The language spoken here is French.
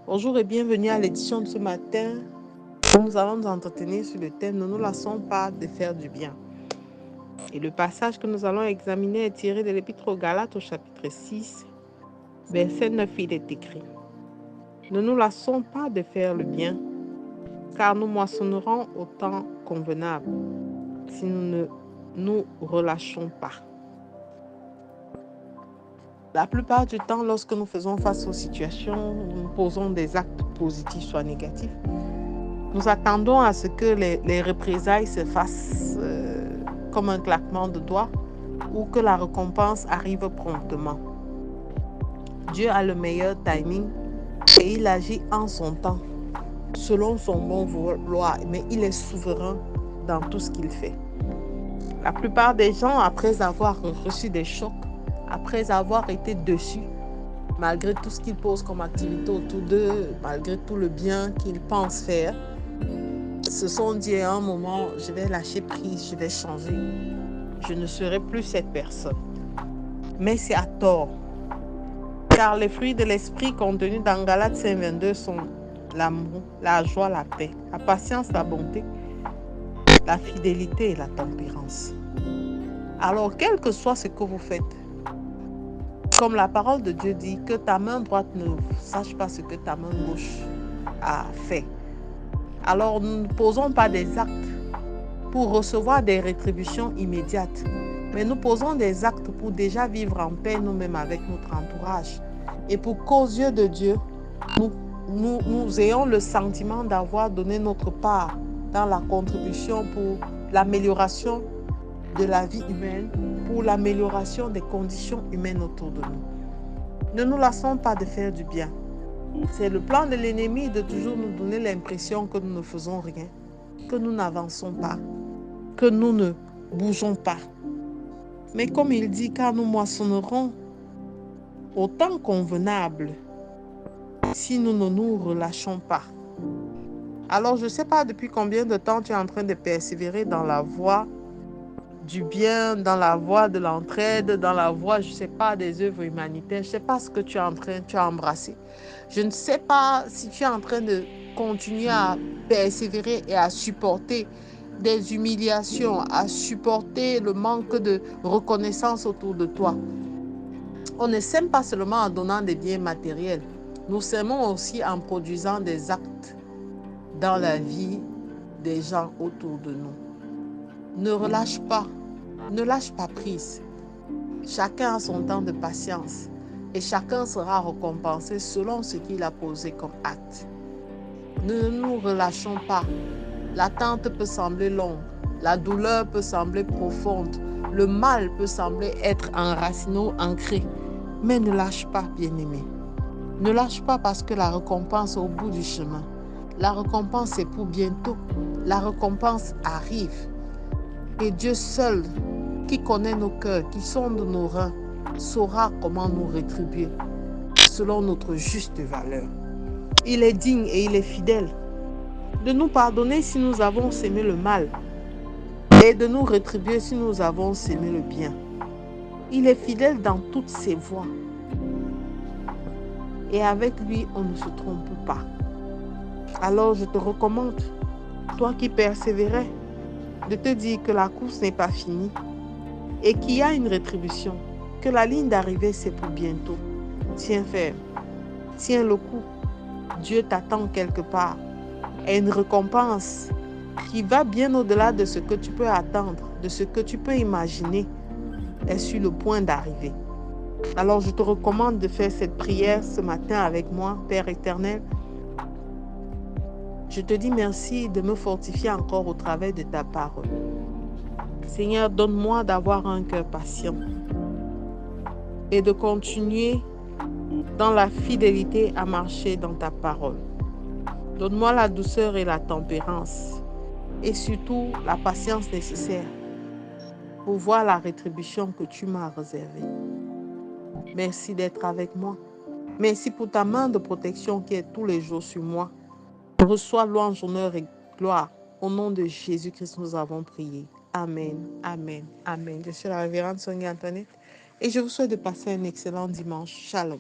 Bonjour et bienvenue à l'édition de ce matin. Nous allons nous entretenir sur le thème « Ne nous lassons pas de faire du bien ». Et le passage que nous allons examiner est tiré de l'Épître aux Galates au chapitre 6, verset 9, il est écrit « Ne nous lassons pas de faire le bien, car nous moissonnerons au temps convenable si nous ne nous relâchons pas. » La plupart du temps, lorsque nous faisons face aux situations où nous posons des actes positifs soit négatifs, nous attendons à ce que les représailles se fassent comme un claquement de doigts ou que la récompense arrive promptement. Dieu a le meilleur timing et il agit en son temps, selon son bon vouloir, mais il est souverain dans tout ce qu'il fait. La plupart des gens, après avoir reçu des chocs, après avoir été déçus, malgré tout ce qu'ils posent comme activité autour d'eux, malgré tout le bien qu'ils pensent faire, se sont dit à un moment, je vais lâcher prise, je vais changer. Je ne serai plus cette personne. Mais c'est à tort. Car les fruits de l'esprit contenus dans Galates 5:22 sont l'amour, la joie, la paix, la patience, la bonté, la fidélité et la tempérance. Alors, quel que soit ce que vous faites, comme la parole de Dieu dit, que ta main droite ne sache pas ce que ta main gauche a fait. Alors, nous ne posons pas des actes pour recevoir des rétributions immédiates, mais nous posons des actes pour déjà vivre en paix nous-mêmes avec notre entourage. Et pour qu'aux yeux de Dieu, nous ayons le sentiment d'avoir donné notre part dans la contribution pour l'amélioration de la vie humaine, pour l'amélioration des conditions humaines autour de nous. Ne nous lassons pas de faire du bien. C'est le plan de l'ennemi de toujours nous donner l'impression que nous ne faisons rien, que nous n'avançons pas, que nous ne bougeons pas. Mais comme il dit, car nous moissonnerons au temps convenable si nous ne nous relâchons pas. Alors, je ne sais pas depuis combien de temps tu es en train de persévérer dans la voie du bien, dans la voie de l'entraide, dans la voie, je ne sais pas, des œuvres humanitaires. Je ne sais pas ce que tu as embrassé. Je ne sais pas si tu es en train de continuer à persévérer et à supporter des humiliations, à supporter le manque de reconnaissance autour de toi. On ne s'aime pas seulement en donnant des biens matériels. Nous s'aimons aussi en produisant des actes dans la vie des gens autour de nous. Ne relâche pas, ne lâche pas prise. Chacun a son temps de patience et chacun sera récompensé selon ce qu'il a posé comme acte. Ne nous relâchons pas. L'attente peut sembler longue, la douleur peut sembler profonde, le mal peut sembler être enraciné, ancré. Mais ne lâche pas, bien-aimé. Ne lâche pas parce que la récompense est au bout du chemin. La récompense est pour bientôt. La récompense arrive. Et Dieu seul, qui connaît nos cœurs, qui sonde nos reins, saura comment nous rétribuer selon notre juste valeur. Il est digne et il est fidèle de nous pardonner si nous avons sémé le mal et de nous rétribuer si nous avons sémé le bien. Il est fidèle dans toutes ses voies. Et avec lui, on ne se trompe pas. Alors je te recommande, toi qui persévérais, de te dire que la course n'est pas finie et qu'il y a une rétribution, que la ligne d'arrivée c'est pour bientôt. Tiens ferme, tiens le coup. Dieu t'attend quelque part. Et une récompense qui va bien au-delà de ce que tu peux attendre, de ce que tu peux imaginer, est sur le point d'arriver. Alors je te recommande de faire cette prière ce matin avec moi, Père éternel. Je te dis merci de me fortifier encore au travers de ta parole. Seigneur, donne-moi d'avoir un cœur patient et de continuer dans la fidélité à marcher dans ta parole. Donne-moi la douceur et la tempérance et surtout la patience nécessaire pour voir la rétribution que tu m'as réservée. Merci d'être avec moi. Merci pour ta main de protection qui est tous les jours sur moi. Reçois louange, honneur et gloire. Au nom de Jésus-Christ, nous avons prié. Amen, amen, amen. Je suis la révérende Sonia Antoinette et je vous souhaite de passer un excellent dimanche. Shalom.